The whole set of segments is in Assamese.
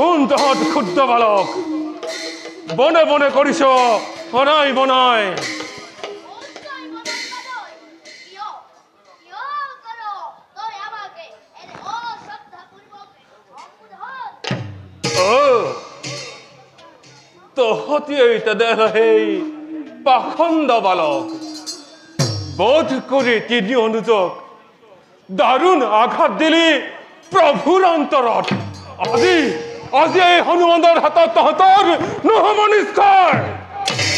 কোন তহত ক্ষুদ্ৰ বালক বনে বনে কৰিস বনাই বনাই তহতি দেহ সেই পাখণ্ড বালক বোধ কৰি তিনি অনুযোগ দাৰুণ আঘাত দিলি প্ৰভুৰ অন্তৰত আজি আজি এই হনুমানৰ হাতত তহতৰ নহব নিষ্কাৰ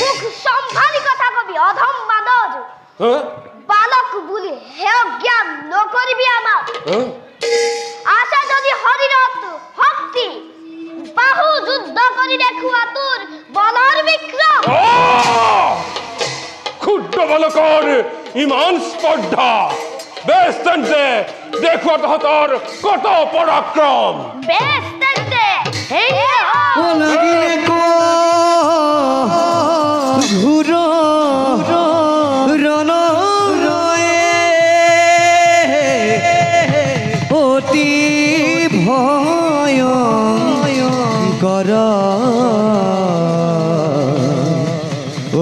মুখ সম্ভালি কথা কবি অধম বাদৰ বালক বুলি হেয় জ্ঞান নকৰিবি আমাক আশা যদি শৰীৰত শক্তি বাহু যুদ্ধ কৰি দেখুৱা তোৰ বলৰ বিক্ৰম ক্ষুদ্ৰ বালকৰ ইমান স্পৰ্ধা বেশ তেন্তে দেখুৱা তহতৰ কত পৰাক্ৰম বেশ তেন্তে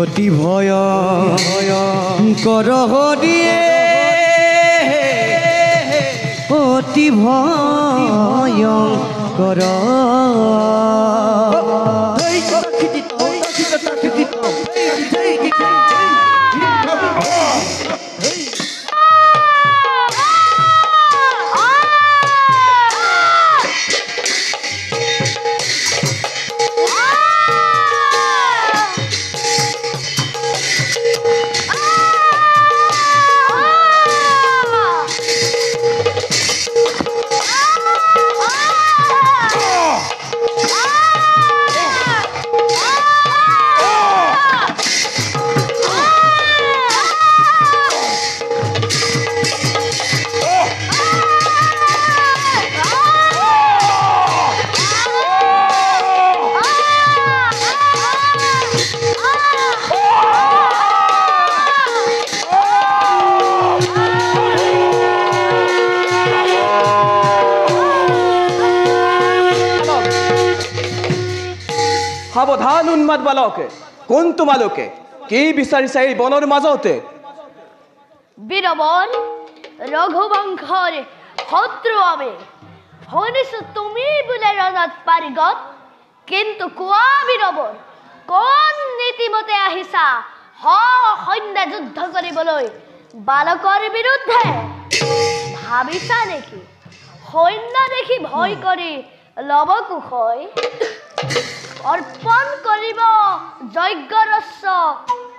অতি ভয়ঙ্কৰ দিয়ে অতি ভয়ঙ্কৰ সাবধান উন্মাদ বালকে কোন তোমালোকে কি বিচাৰিছা এই বনৰ মাজতে বীৰবল ৰঘুবংশৰ শত্ৰু আমি শুনিছো তুমি বোলে ৰণত পাৰিগত কিন্তু কোৱা বীৰবল কোন নীতিমতে আহিছা সৈন্য যুদ্ধ কৰিবলৈ বালকৰ বিৰুদ্ধে ভাবিছা নেকি সৈন্য দেখি ভয় কৰি লব কুশয় অৰ্পণ কৰিব যজ্ঞৰস্য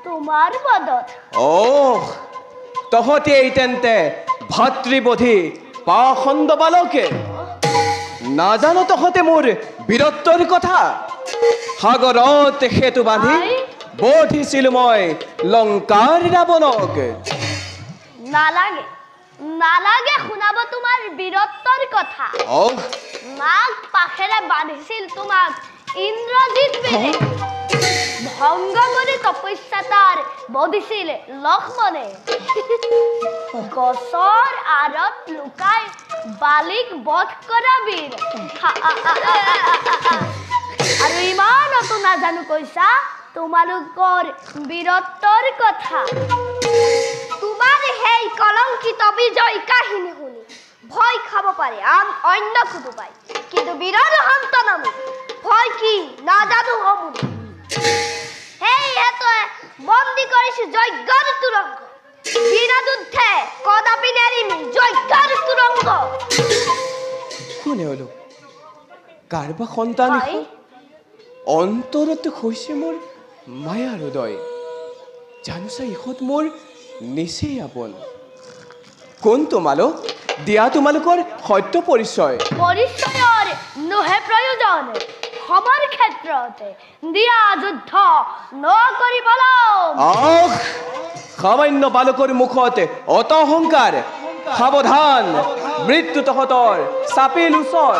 তোমাৰ পদত তহতি এই তেন্তে ভাতৃবধি পাখণ্ড বালকে নাজানো তহতে মোৰ বীৰত্বৰ কথা সাগৰত সেতু বান্ধি বধিছিলো মই লংকাৰ ৰাৱণক নালাগে নালাগে শুনাব তোমাৰ বীৰত্বৰ কথা নাগ পাখেৰে বান্ধিছিল তোমাক ইন্দ্ৰজিৎ বেনে ভংগ কৰি তপস্যা তাৰ বধিছিল লক্ষ্মণে গছৰ আঁৰত লুকাই বালিক বধ কৰা বীৰ আৰু ইমানতো নাজানো কৈছা তোমালোকৰ বীৰত্বৰ কথা তোমাৰ সেই কলংকিত বিজয় কাহিনী শুনি ভয় খাব পাৰে আন অন্য কোনোবাই কিন্তু বীৰৰ সন্তান আমি ভয় কি নাজানো হমুনি সেয়েতো বন্দী কৰিছো যজ্ঞৰ তুৰংগ বীৰ যুদ্ধে কদাপি নেৰিমি যজ্ঞৰ তুৰংগ কোনে হলো কাৰবা সন্তান অন্তৰত হৈছে মোৰ মায়াৰ হৃদয় জানোছা ইহঁত মোৰ নিচেই আপোন কোন তোমালোক দিয়া তোমালোকৰ সত্য পৰিচয় পৰিচয়ৰ নোহে প্ৰয়োজন সমৰ ক্ষেত্ৰতে দিয়া যুদ্ধ নকৰিবলৈ সামান্য বালকৰ মুখত অত অহংকাৰ সাৱধান মৃত্যু তহতৰ চাপিল ওচৰ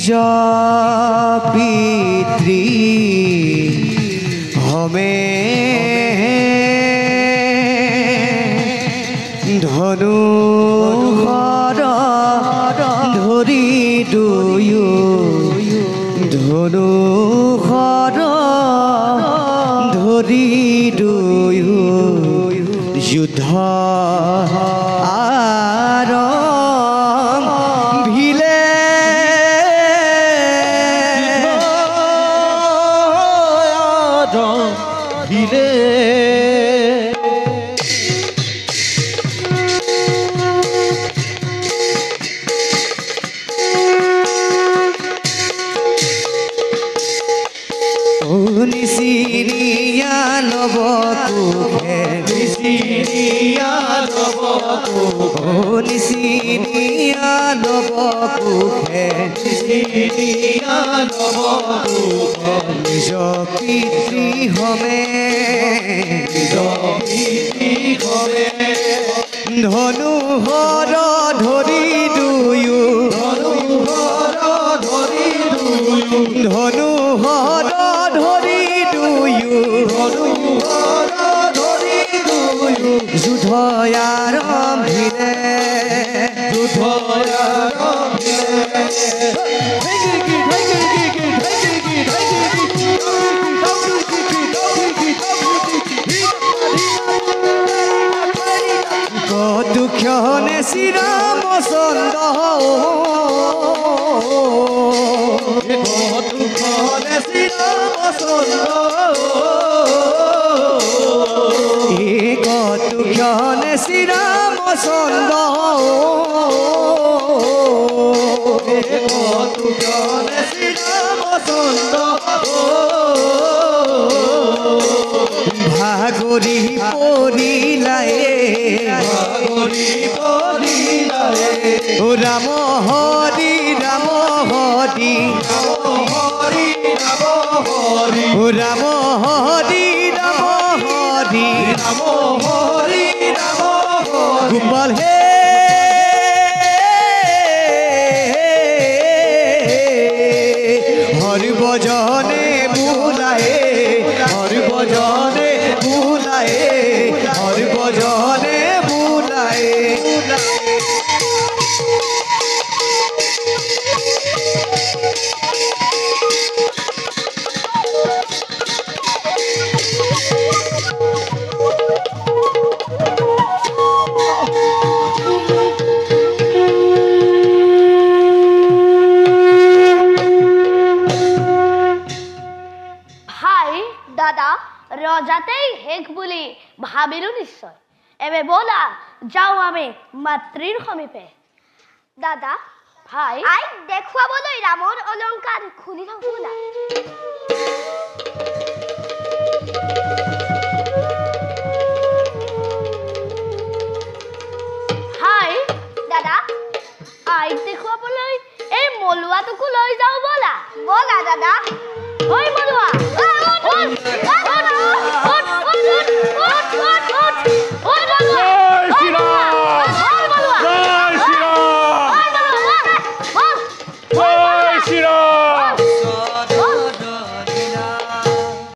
নিজ পিতৃ হমে ধনু ধৰি দুয়ো ধনু ধৰি দুয়ো যুদ্ধ আৰম্ভিলে নিচিৰিয়া লব কোখে নিচিৰিয়া লব নিচিৰিয়া লব কোখে নিচিৰিয়া লব কোখে নিজ পিতৃ হমে নিজ পিতৃ হমে ধনু হৰ ধৰি দুয়ো ধনু হৰ ধৰি দুয়ো ধনু হৰ ধৰি দুয়ো যুদ্ধ আৰম্ভিলে যুদ্ধ কতুক্ষণে শ্ৰীৰামচন্দ্ৰ কতুক্ষণে কতুক্ষণে শ্ৰীৰামচন্দ্ৰ কতুক্ষণে শ্ৰীৰামচন্দ্ৰ ভাগৰি পৰিলাই ৰাম হৰি ৰাম হৰি ৰাম হৰি ৰাম হৰি গোপাল হে হৰি ভজনে বুলায়ে হৰি ভজনে বুলায়ে হৰি ভজনে বুলায়ে দাদা ৰজাতেই হেক বুলি ভাবিলো নিশ্চয় এবে বলা যাও আমি মাতৃৰ সমীপে দাদা ভাই আই দেখুৱাবলৈ ৰামৰ অলংকাৰ খুলি লওঁ বলা